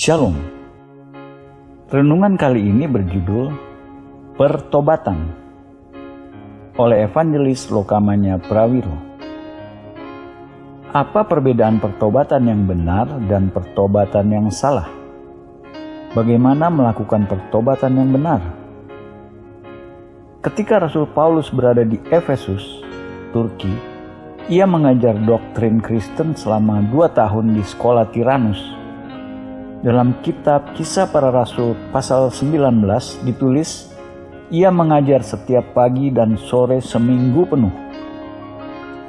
Shalom. Renungan kali ini berjudul Pertobatan oleh Evangelis Lokamanya Prawiro. Apa perbedaan pertobatan yang benar dan pertobatan yang salah? Bagaimana melakukan pertobatan yang benar? Ketika Rasul Paulus berada di Efesus, Turki, ia mengajar doktrin Kristen selama 2 tahun di sekolah Tiranus. Dalam kitab Kisah Para Rasul pasal 19 ditulis, ia mengajar setiap pagi dan sore seminggu penuh.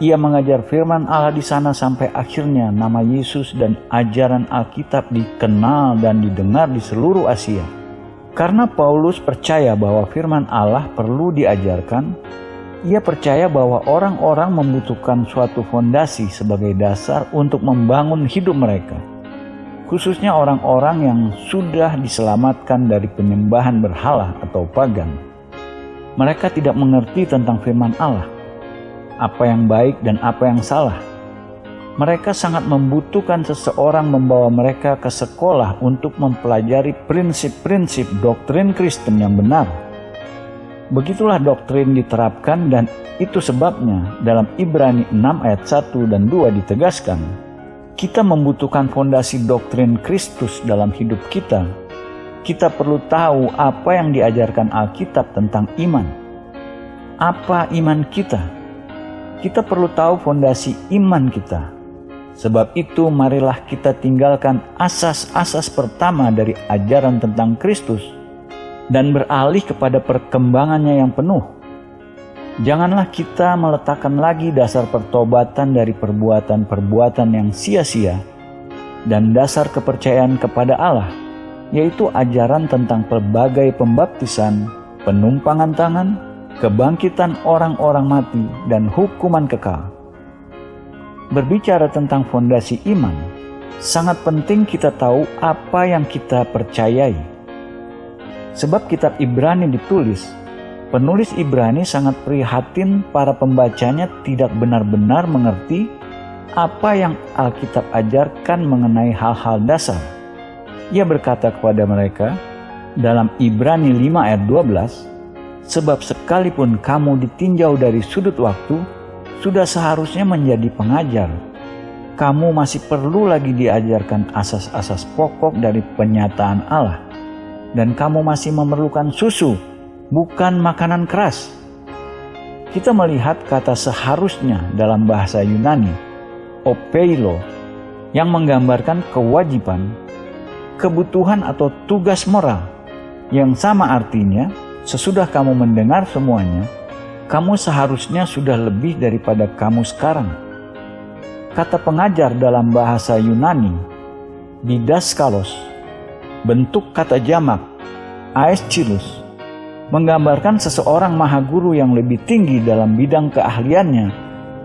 Ia mengajar firman Allah di sana sampai akhirnya nama Yesus dan ajaran Alkitab dikenal dan didengar di seluruh Asia. Karena Paulus percaya bahwa firman Allah perlu diajarkan, ia percaya bahwa orang-orang membutuhkan suatu fondasi sebagai dasar untuk membangun hidup mereka. Khususnya orang-orang yang sudah diselamatkan dari penyembahan berhala atau pagan. Mereka tidak mengerti tentang firman Allah, apa yang baik dan apa yang salah. Mereka sangat membutuhkan seseorang membawa mereka ke sekolah untuk mempelajari prinsip-prinsip doktrin Kristen yang benar. Begitulah doktrin diterapkan, dan itu sebabnya dalam Ibrani 6 ayat 1 dan 2 ditegaskan, kita membutuhkan fondasi doktrin Kristus dalam hidup kita. Kita perlu tahu apa yang diajarkan Alkitab tentang iman. Apa iman kita? Kita perlu tahu fondasi iman kita. Sebab itu marilah kita tinggalkan asas-asas pertama dari ajaran tentang Kristus dan beralih kepada perkembangannya yang penuh. Janganlah kita meletakkan lagi dasar pertobatan dari perbuatan-perbuatan yang sia-sia dan dasar kepercayaan kepada Allah, yaitu ajaran tentang pelbagai pembaptisan, penumpangan tangan, kebangkitan orang-orang mati, dan hukuman kekal. Berbicara tentang fondasi iman, sangat penting kita tahu apa yang kita percayai. Sebab kitab Ibrani ditulis, penulis Ibrani sangat prihatin para pembacanya tidak benar-benar mengerti apa yang Alkitab ajarkan mengenai hal-hal dasar. Ia berkata kepada mereka dalam Ibrani 5 ayat 12, sebab sekalipun kamu ditinjau dari sudut waktu, sudah seharusnya menjadi pengajar. Kamu masih perlu lagi diajarkan asas-asas pokok dari penyataan Allah. Dan kamu masih memerlukan susu, bukan makanan keras. Kita melihat kata seharusnya dalam bahasa Yunani, opeilo, yang menggambarkan kewajiban, kebutuhan atau tugas moral, yang sama artinya, sesudah kamu mendengar semuanya, kamu seharusnya sudah lebih daripada kamu sekarang. Kata pengajar dalam bahasa Yunani, didaskalos, bentuk kata jamak, aeschylus, menggambarkan seseorang maha guru yang lebih tinggi dalam bidang keahliannya,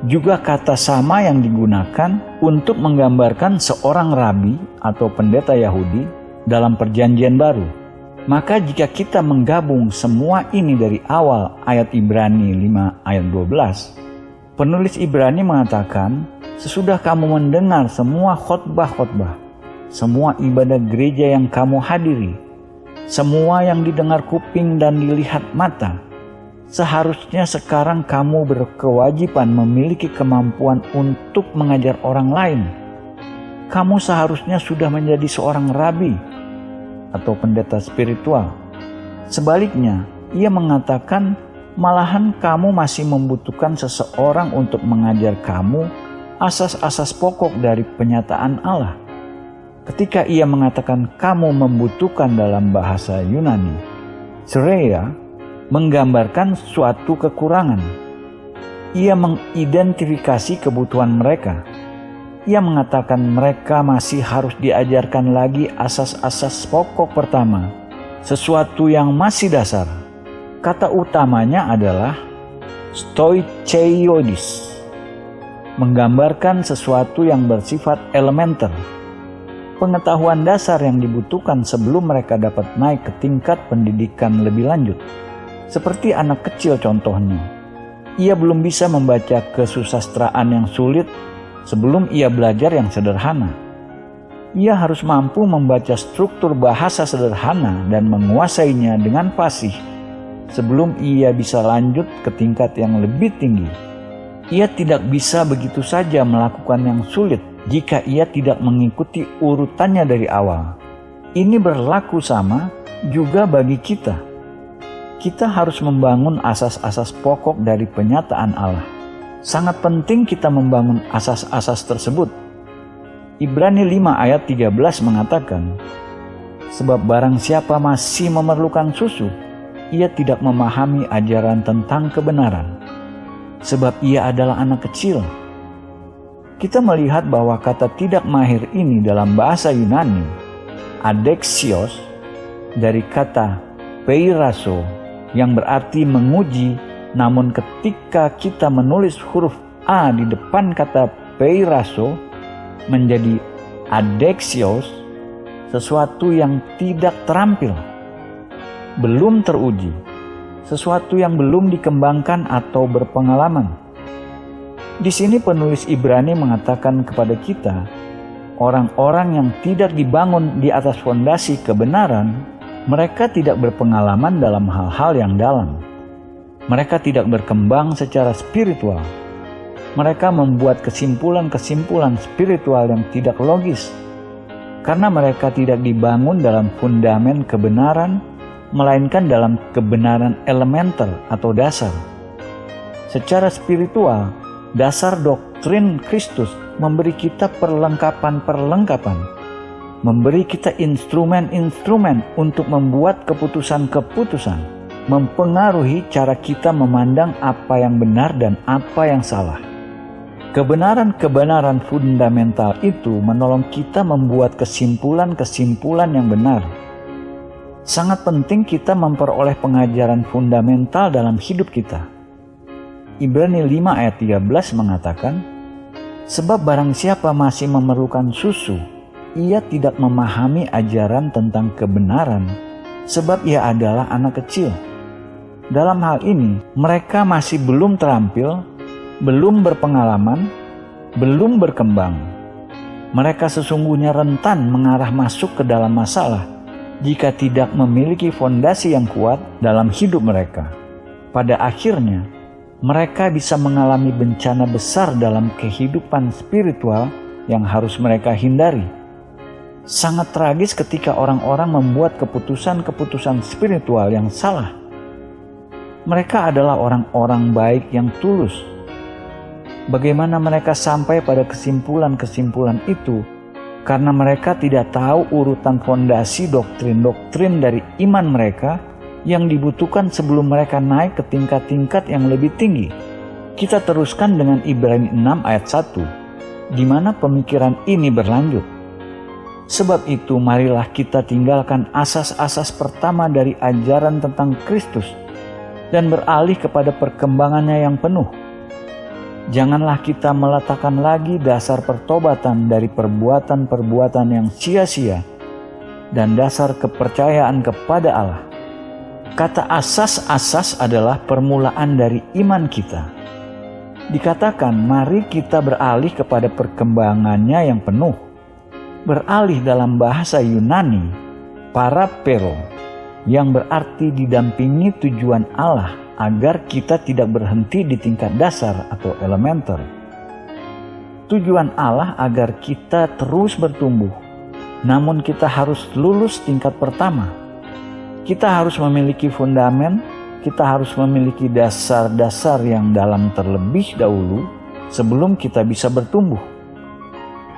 juga kata sama yang digunakan untuk menggambarkan seorang rabi atau pendeta Yahudi dalam Perjanjian Baru. Maka jika kita menggabung semua ini dari awal ayat Ibrani 5 ayat 12, penulis Ibrani mengatakan, sesudah kamu mendengar semua khotbah-khotbah, semua ibadah gereja yang kamu hadiri, semua yang didengar kuping dan dilihat mata, seharusnya sekarang kamu berkewajiban memiliki kemampuan untuk mengajar orang lain. Kamu seharusnya sudah menjadi seorang rabi atau pendeta spiritual. Sebaliknya, ia mengatakan malahan kamu masih membutuhkan seseorang untuk mengajar kamu asas-asas pokok dari penyataan Allah. Ketika ia mengatakan kamu membutuhkan dalam bahasa Yunani, sereia menggambarkan suatu kekurangan. Ia mengidentifikasi kebutuhan mereka. Ia mengatakan mereka masih harus diajarkan lagi asas-asas pokok pertama, sesuatu yang masih dasar. Kata utamanya adalah stoicheioidis, menggambarkan sesuatu yang bersifat elementer, pengetahuan dasar yang dibutuhkan sebelum mereka dapat naik ke tingkat pendidikan lebih lanjut. Seperti anak kecil contohnya, ia belum bisa membaca kesusastraan yang sulit sebelum ia belajar yang sederhana. Ia harus mampu membaca struktur bahasa sederhana dan menguasainya dengan fasih sebelum ia bisa lanjut ke tingkat yang lebih tinggi. Ia tidak bisa begitu saja melakukan yang sulit jika ia tidak mengikuti urutannya dari awal. Ini berlaku sama juga bagi kita. Kita harus membangun asas-asas pokok dari penyataan Allah. Sangat penting kita membangun asas-asas tersebut. Ibrani 5 ayat 13 mengatakan, sebab barang siapa masih memerlukan susu, ia tidak memahami ajaran tentang kebenaran, sebab ia adalah anak kecil. Kita melihat bahwa kata tidak mahir ini dalam bahasa Yunani, adexios, dari kata peiraso, yang berarti menguji, namun ketika kita menulis huruf A di depan kata peiraso, menjadi adexios, sesuatu yang tidak terampil, belum teruji, sesuatu yang belum dikembangkan atau berpengalaman. Di sini penulis Ibrani mengatakan kepada kita, orang-orang yang tidak dibangun di atas fondasi kebenaran, mereka tidak berpengalaman dalam hal-hal yang dalam. Mereka tidak berkembang secara spiritual. Mereka membuat kesimpulan-kesimpulan spiritual yang tidak logis, karena mereka tidak dibangun dalam fundamen kebenaran, melainkan dalam kebenaran elementer atau dasar. Secara spiritual, dasar doktrin Kristus memberi kita perlengkapan-perlengkapan, memberi kita instrumen-instrumen untuk membuat keputusan-keputusan, mempengaruhi cara kita memandang apa yang benar dan apa yang salah. Kebenaran-kebenaran fundamental itu menolong kita membuat kesimpulan-kesimpulan yang benar. Sangat penting kita memperoleh pengajaran fundamental dalam hidup kita. Ibrani 5 ayat 13 mengatakan, sebab barang siapa masih memerlukan susu, ia tidak memahami ajaran tentang kebenaran, sebab ia adalah anak kecil. Dalam hal ini, mereka masih belum terampil, belum berpengalaman, belum berkembang. Mereka sesungguhnya rentan mengarah masuk ke dalam masalah jika tidak memiliki fondasi yang kuat dalam hidup mereka. Pada akhirnya, mereka bisa mengalami bencana besar dalam kehidupan spiritual yang harus mereka hindari. Sangat tragis ketika orang-orang membuat keputusan-keputusan spiritual yang salah. Mereka adalah orang-orang baik yang tulus. Bagaimana mereka sampai pada kesimpulan-kesimpulan itu? Karena mereka tidak tahu urutan fondasi doktrin-doktrin dari iman mereka yang dibutuhkan sebelum mereka naik ke tingkat-tingkat yang lebih tinggi. Kita teruskan dengan Ibrani 6 ayat 1, di mana pemikiran ini berlanjut. Sebab itu marilah kita tinggalkan asas-asas pertama dari ajaran tentang Kristus dan beralih kepada perkembangannya yang penuh. Janganlah kita meletakkan lagi dasar pertobatan dari perbuatan-perbuatan yang sia-sia dan dasar kepercayaan kepada Allah. Kata asas-asas adalah permulaan dari iman kita. Dikatakan, mari kita beralih kepada perkembangannya yang penuh. Beralih dalam bahasa Yunani, parapero, yang berarti didampingi tujuan Allah agar kita tidak berhenti di tingkat dasar atau elementer. Tujuan Allah agar kita terus bertumbuh, namun kita harus lulus tingkat pertama. Kita harus memiliki fundamen, kita harus memiliki dasar-dasar yang dalam terlebih dahulu sebelum kita bisa bertumbuh.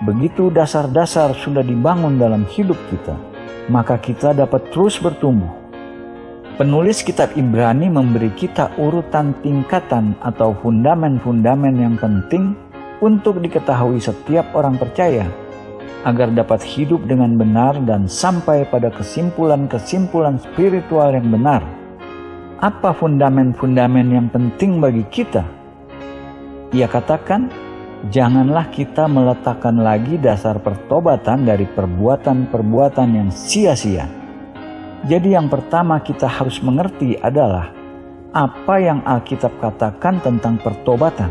Begitu dasar-dasar sudah dibangun dalam hidup kita, maka kita dapat terus bertumbuh. Penulis kitab Ibrani memberi kita urutan tingkatan atau fundamen-fundamen yang penting untuk diketahui setiap orang percaya, agar dapat hidup dengan benar dan sampai pada kesimpulan-kesimpulan spiritual yang benar. Apa fundament-fundament yang penting bagi kita? Ia katakan, janganlah kita meletakkan lagi dasar pertobatan dari perbuatan-perbuatan yang sia-sia. Jadi yang pertama kita harus mengerti adalah apa yang Alkitab katakan tentang pertobatan.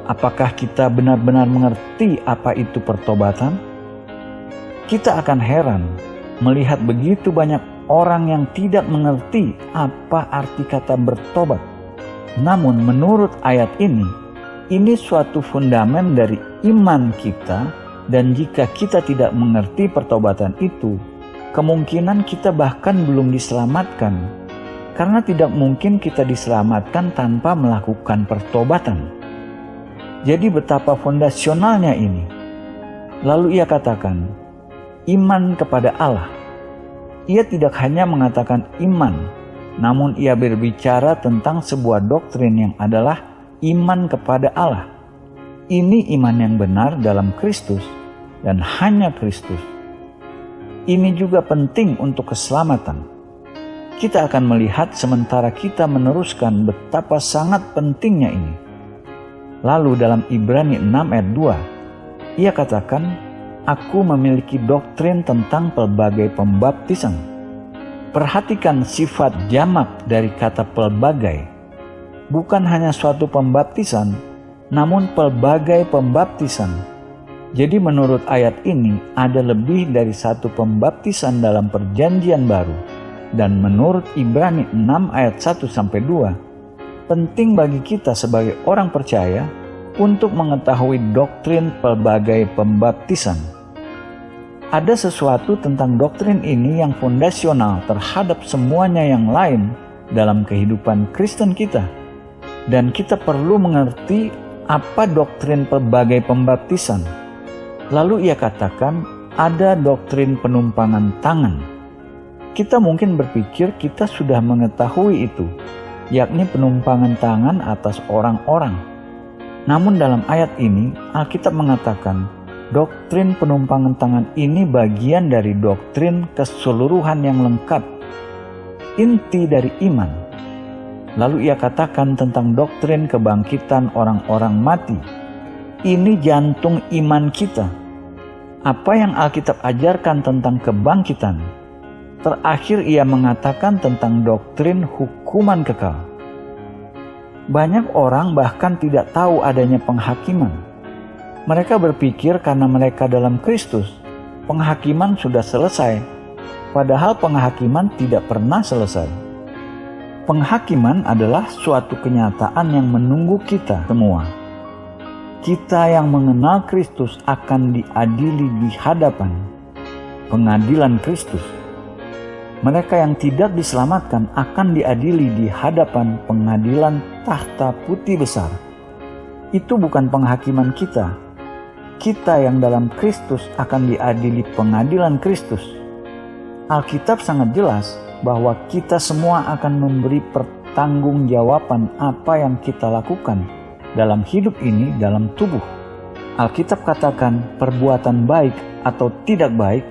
Apakah kita benar-benar mengerti apa itu pertobatan? Kita akan heran melihat begitu banyak orang yang tidak mengerti apa arti kata bertobat. Namun menurut ayat ini suatu fundamen dari iman kita, dan jika kita tidak mengerti pertobatan itu, kemungkinan kita bahkan belum diselamatkan, karena tidak mungkin kita diselamatkan tanpa melakukan pertobatan. Jadi betapa fondasionalnya ini. Lalu ia katakan, iman kepada Allah. Ia tidak hanya mengatakan iman, namun ia berbicara tentang sebuah doktrin yang adalah iman kepada Allah. Ini iman yang benar dalam Kristus dan hanya Kristus. Ini juga penting untuk keselamatan. Kita akan melihat sementara kita meneruskan betapa sangat pentingnya ini. Lalu dalam Ibrani 6 ayat 2, ia katakan, aku memiliki doktrin tentang pelbagai pembaptisan. Perhatikan sifat jamak dari kata pelbagai. Bukan hanya suatu pembaptisan, namun pelbagai pembaptisan. Jadi menurut ayat ini ada lebih dari satu pembaptisan dalam perjanjian baru. Dan menurut Ibrani 6 ayat 1-2, penting bagi kita sebagai orang percaya untuk mengetahui doktrin pelbagai pembaptisan. Ada sesuatu tentang doktrin ini yang fondasional terhadap semuanya yang lain dalam kehidupan Kristen kita. Dan kita perlu mengerti apa doktrin pelbagai pembaptisan. Lalu ia katakan ada doktrin penumpangan tangan. Kita mungkin berpikir kita sudah mengetahui itu, yakni penumpangan tangan atas orang-orang. Namun dalam ayat ini Alkitab mengatakan doktrin penumpangan tangan ini bagian dari doktrin keseluruhan yang lengkap, inti dari iman. Lalu ia katakan tentang doktrin kebangkitan orang-orang mati. Ini jantung iman kita. Apa yang Alkitab ajarkan tentang kebangkitan? Terakhir ia mengatakan tentang doktrin hukuman kekal. Banyak orang bahkan tidak tahu adanya penghakiman. Mereka berpikir karena mereka dalam Kristus, penghakiman sudah selesai, padahal penghakiman tidak pernah selesai. Penghakiman adalah suatu kenyataan yang menunggu kita semua. Kita yang mengenal Kristus akan diadili di hadapan pengadilan Kristus. Mereka yang tidak diselamatkan akan diadili di hadapan pengadilan tahta putih besar. Itu bukan penghakiman kita. Kita yang dalam Kristus akan diadili pengadilan Kristus. Alkitab sangat jelas bahwa kita semua akan memberi pertanggungjawaban apa yang kita lakukan dalam hidup ini dalam tubuh. Alkitab katakan perbuatan baik atau tidak baik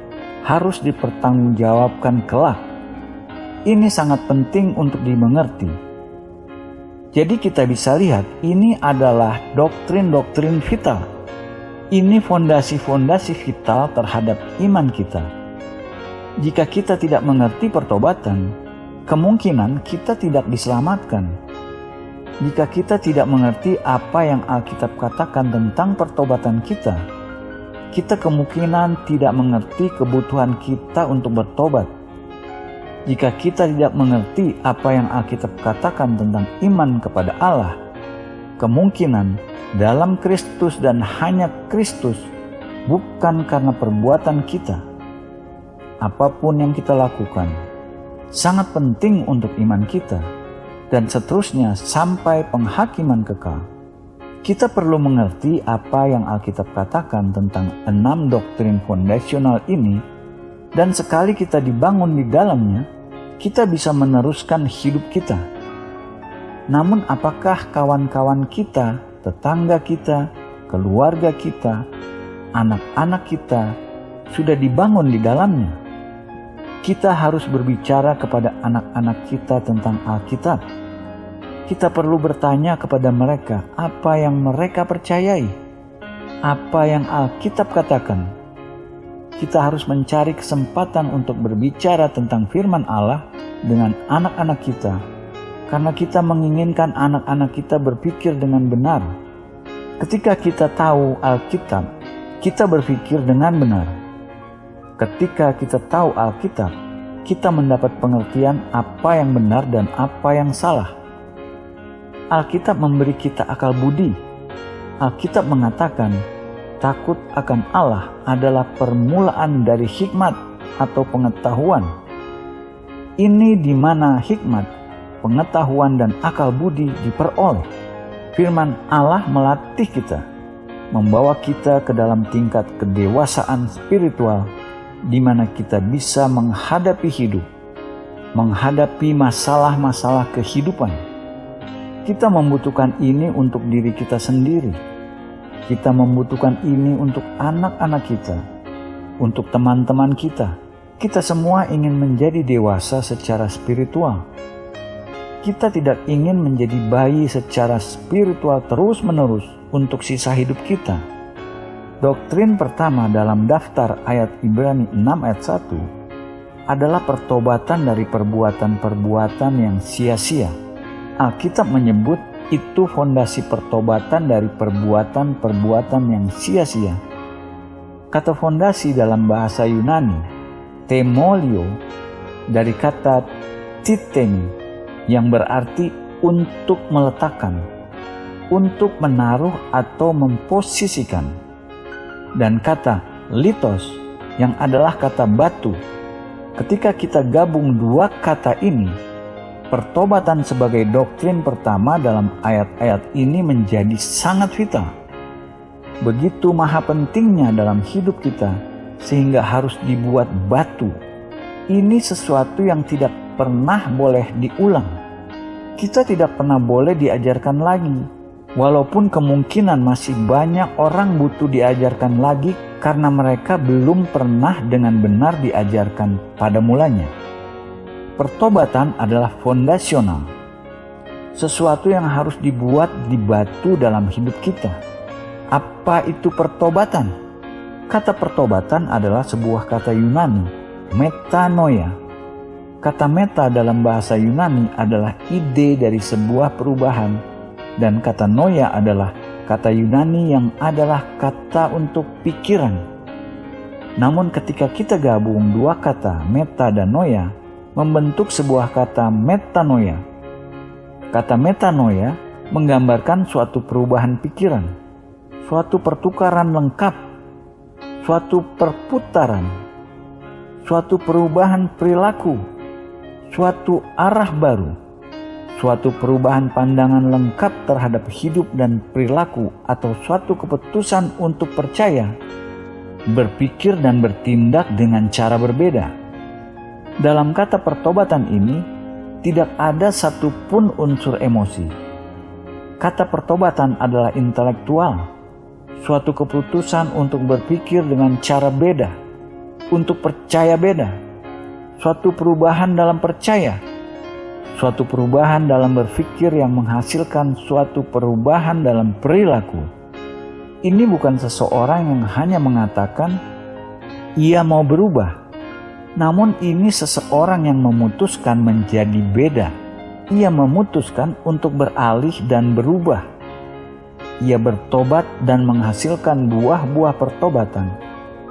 harus dipertanggungjawabkan kelak. Ini sangat penting untuk dimengerti. Jadi kita bisa lihat ini adalah doktrin-doktrin vital. Ini fondasi-fondasi vital terhadap iman kita. Jika kita tidak mengerti pertobatan, kemungkinan kita tidak diselamatkan. Jika kita tidak mengerti apa yang Alkitab katakan tentang pertobatan kita kemungkinan tidak mengerti kebutuhan kita untuk bertobat. Jika kita tidak mengerti apa yang Alkitab katakan tentang iman kepada Allah, kemungkinan dalam Kristus dan hanya Kristus, bukan karena perbuatan kita. Apapun yang kita lakukan, sangat penting untuk iman kita, dan seterusnya sampai penghakiman kekal. Kita perlu mengerti apa yang Alkitab katakan tentang 6 doktrin fondasional ini, dan sekali kita dibangun di dalamnya, kita bisa meneruskan hidup kita. Namun apakah kawan-kawan kita, tetangga kita, keluarga kita, anak-anak kita sudah dibangun di dalamnya? Kita harus berbicara kepada anak-anak kita tentang Alkitab. Kita perlu bertanya kepada mereka apa yang mereka percayai, apa yang Alkitab katakan. Kita harus mencari kesempatan untuk berbicara tentang firman Allah dengan anak-anak kita, karena kita menginginkan anak-anak kita berpikir dengan benar. Ketika kita tahu Alkitab, kita berpikir dengan benar. Ketika kita tahu Alkitab, kita mendapat pengertian apa yang benar dan apa yang salah. Alkitab memberi kita akal budi. Alkitab mengatakan, takut akan Allah adalah permulaan dari hikmat atau pengetahuan. Ini di mana hikmat, pengetahuan, dan akal budi diperoleh. Firman Allah melatih kita, membawa kita ke dalam tingkat kedewasaan spiritual, di mana kita bisa menghadapi hidup, menghadapi masalah-masalah kehidupan. Kita membutuhkan ini untuk diri kita sendiri. Kita membutuhkan ini untuk anak-anak kita, untuk teman-teman kita. Kita semua ingin menjadi dewasa secara spiritual. Kita tidak ingin menjadi bayi secara spiritual terus-menerus untuk sisa hidup kita. Doktrin pertama dalam daftar ayat Ibrani 6 ayat 1 adalah pertobatan dari perbuatan-perbuatan yang sia-sia. Alkitab menyebut itu fondasi pertobatan dari perbuatan-perbuatan yang sia-sia. Kata fondasi dalam bahasa Yunani, temolio, dari kata titemi, yang berarti untuk meletakkan, untuk menaruh atau memposisikan. Dan kata litos, yang adalah kata batu. Ketika kita gabung dua kata ini, pertobatan sebagai doktrin pertama dalam ayat-ayat ini menjadi sangat vital. Begitu maha pentingnya dalam hidup kita, sehingga harus dibuat batu. Ini sesuatu yang tidak pernah boleh diulang. Kita tidak pernah boleh diajarkan lagi. Walaupun kemungkinan masih banyak orang butuh diajarkan lagi karena mereka belum pernah dengan benar diajarkan pada mulanya. Pertobatan adalah fondasional, sesuatu yang harus dibuat di batu dalam hidup kita. Apa itu pertobatan? Kata pertobatan adalah sebuah kata Yunani, metanoia. Kata meta dalam bahasa Yunani adalah ide dari sebuah perubahan, dan kata noia adalah kata Yunani yang adalah kata untuk pikiran. Namun ketika kita gabung dua kata meta dan noia, membentuk sebuah kata metanoia. Kata metanoia menggambarkan suatu perubahan pikiran, suatu pertukaran lengkap, suatu perputaran, suatu perubahan perilaku, suatu arah baru, suatu perubahan pandangan lengkap terhadap hidup dan perilaku, atau suatu keputusan untuk percaya, berpikir, dan bertindak dengan cara berbeda. Dalam kata pertobatan ini, tidak ada satupun unsur emosi. Kata pertobatan adalah intelektual, suatu keputusan untuk berpikir dengan cara beda, untuk percaya beda, suatu perubahan dalam percaya, suatu perubahan dalam berpikir yang menghasilkan suatu perubahan dalam perilaku. Ini bukan seseorang yang hanya mengatakan ia mau berubah, namun ini seseorang yang memutuskan menjadi beda. Ia memutuskan untuk beralih dan berubah. Ia bertobat dan menghasilkan buah-buah pertobatan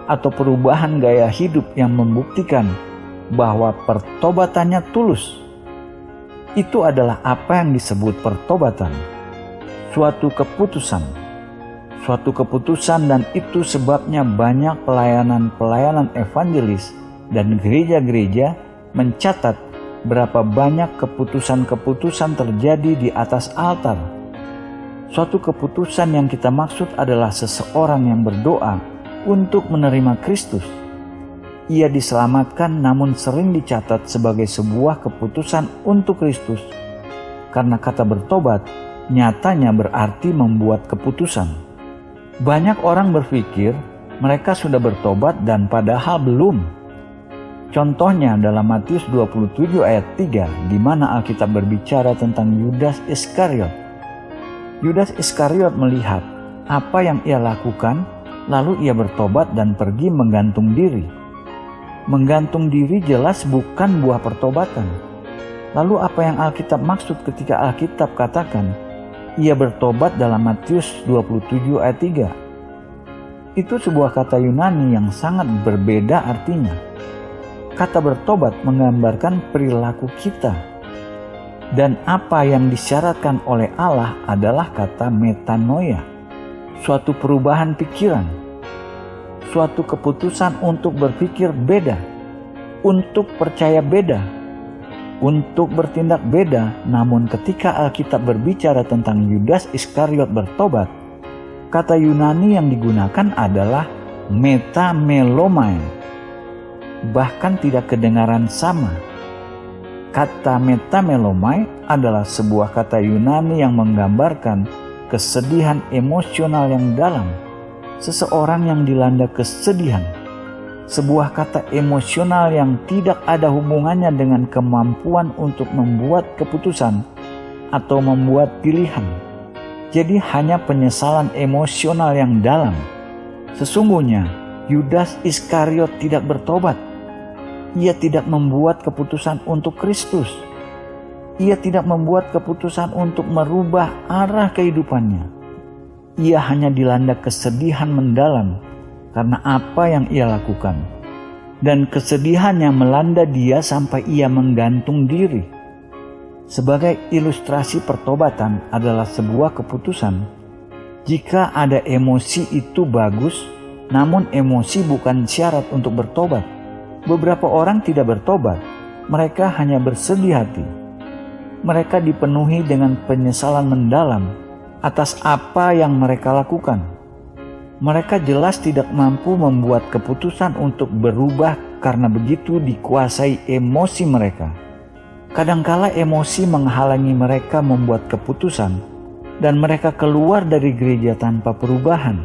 atau perubahan gaya hidup yang membuktikan bahwa pertobatannya tulus. Itu adalah apa yang disebut pertobatan. Suatu keputusan, dan itu sebabnya banyak pelayanan-pelayanan evangelis dan gereja-gereja mencatat berapa banyak keputusan-keputusan terjadi di atas altar. Suatu keputusan yang kita maksud adalah seseorang yang berdoa untuk menerima Kristus. Ia diselamatkan, namun sering dicatat sebagai sebuah keputusan untuk Kristus. Karena kata bertobat nyatanya berarti membuat keputusan. Banyak orang berpikir mereka sudah bertobat dan padahal belum. Contohnya dalam Matius 27 ayat 3, di mana Alkitab berbicara tentang Yudas Iskariot. Yudas Iskariot melihat apa yang ia lakukan, lalu ia bertobat dan pergi menggantung diri. Menggantung diri jelas bukan buah pertobatan. Lalu apa yang Alkitab maksud ketika Alkitab katakan ia bertobat dalam Matius 27 ayat 3? Itu sebuah kata Yunani yang sangat berbeda artinya. Kata bertobat menggambarkan perilaku kita. Dan apa yang disyaratkan oleh Allah adalah kata metanoia, suatu perubahan pikiran, suatu keputusan untuk berpikir beda, untuk percaya beda, untuk bertindak beda. Namun ketika Alkitab berbicara tentang Yudas Iskariot bertobat, kata Yunani yang digunakan adalah metamelomai, bahkan tidak kedengaran sama. Kata metamelomai adalah sebuah kata Yunani yang menggambarkan kesedihan emosional yang dalam, seseorang yang dilanda kesedihan, sebuah kata emosional yang tidak ada hubungannya dengan kemampuan untuk membuat keputusan atau membuat pilihan. Jadi hanya penyesalan emosional yang dalam. Sesungguhnya Yudas Iskariot tidak bertobat. Ia tidak membuat keputusan untuk Kristus. Ia tidak membuat keputusan untuk merubah arah kehidupannya. Ia hanya dilanda kesedihan mendalam karena apa yang ia lakukan. Dan kesedihannya melanda dia sampai ia menggantung diri. Sebagai ilustrasi, pertobatan adalah sebuah keputusan. Jika ada emosi itu bagus, namun emosi bukan syarat untuk bertobat. Beberapa orang tidak bertobat, mereka hanya bersedih hati. Mereka dipenuhi dengan penyesalan mendalam atas apa yang mereka lakukan. Mereka jelas tidak mampu membuat keputusan untuk berubah karena begitu dikuasai emosi mereka. Kadangkala emosi menghalangi mereka membuat keputusan dan mereka keluar dari gereja tanpa perubahan.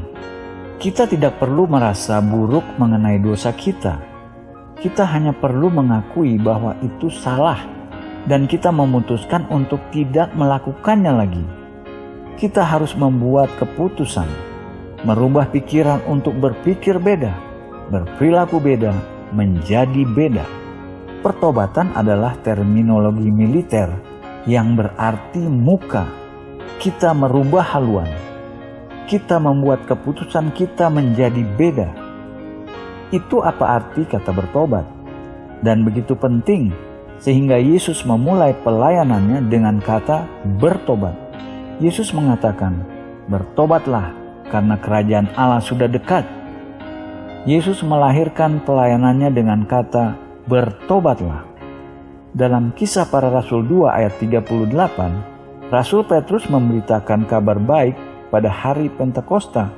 Kita tidak perlu merasa buruk mengenai dosa kita. Kita hanya perlu mengakui bahwa itu salah dan kita memutuskan untuk tidak melakukannya lagi. Kita harus membuat keputusan, merubah pikiran untuk berpikir beda, berperilaku beda, menjadi beda. Pertobatan adalah terminologi militer yang berarti muka. Kita merubah haluan. Kita membuat keputusan kita menjadi beda. Itu apa arti kata bertobat. Dan begitu penting sehingga Yesus memulai pelayanannya dengan kata bertobat. Yesus mengatakan, bertobatlah karena kerajaan Allah sudah dekat. Yesus melahirkan pelayanannya dengan kata bertobatlah. Dalam Kisah Para Rasul 2 ayat 38, Rasul Petrus memberitakan kabar baik pada hari Pentakosta.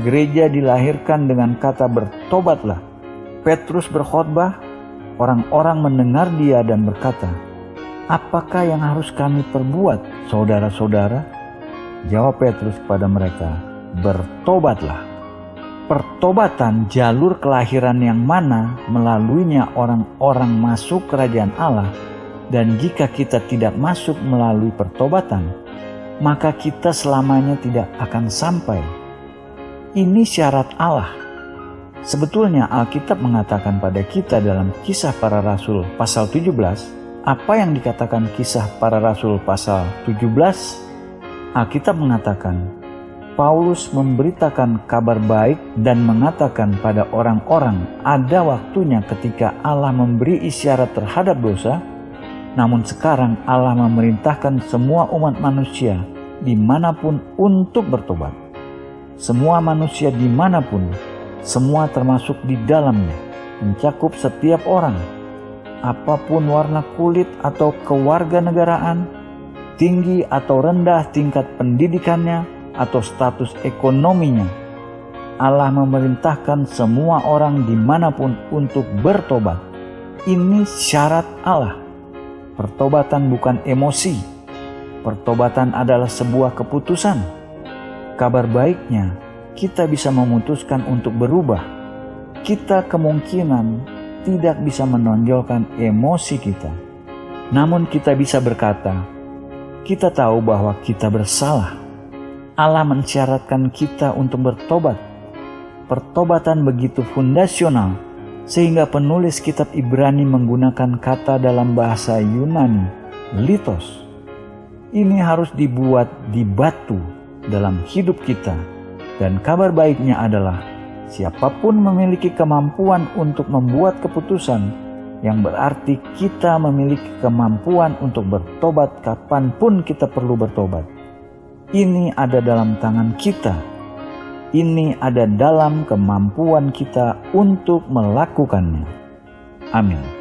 Gereja dilahirkan dengan kata bertobatlah. Petrus berkhotbah, orang-orang mendengar dia dan berkata, apakah yang harus kami perbuat, saudara-saudara? Jawab Petrus kepada mereka, bertobatlah. Pertobatan jalur kelahiran yang mana melaluinya orang-orang masuk kerajaan Allah, dan jika kita tidak masuk melalui pertobatan, maka kita selamanya tidak akan sampai. Ini syarat Allah. Sebetulnya Alkitab mengatakan pada kita dalam Kisah Para Rasul pasal 17, apa yang dikatakan Kisah Para Rasul pasal 17? Alkitab mengatakan, Paulus memberitakan kabar baik dan mengatakan pada orang-orang ada waktunya ketika Allah memberi isyarat terhadap dosa, namun sekarang Allah memerintahkan semua umat manusia dimanapun untuk bertobat. Semua manusia dimanapun, semua termasuk di dalamnya, mencakup setiap orang, apapun warna kulit atau kewarganegaraan, tinggi atau rendah tingkat pendidikannya atau status ekonominya. Allah memerintahkan semua orang dimanapun untuk bertobat. Ini syarat Allah. Pertobatan bukan emosi. Pertobatan adalah sebuah keputusan. Kabar baiknya, kita bisa memutuskan untuk berubah. Kita kemungkinan tidak bisa menonjolkan emosi kita. Namun kita bisa berkata, kita tahu bahwa kita bersalah. Allah mensyaratkan kita untuk bertobat. Pertobatan begitu fundasional, sehingga penulis kitab Ibrani menggunakan kata dalam bahasa Yunani, litos. Ini harus dibuat di batu dalam hidup kita, dan kabar baiknya adalah Siapapun memiliki kemampuan untuk membuat keputusan, yang berarti kita memiliki kemampuan untuk bertobat kapanpun kita perlu bertobat. Ini ada dalam tangan kita. Ini ada dalam kemampuan kita untuk melakukannya. Amin.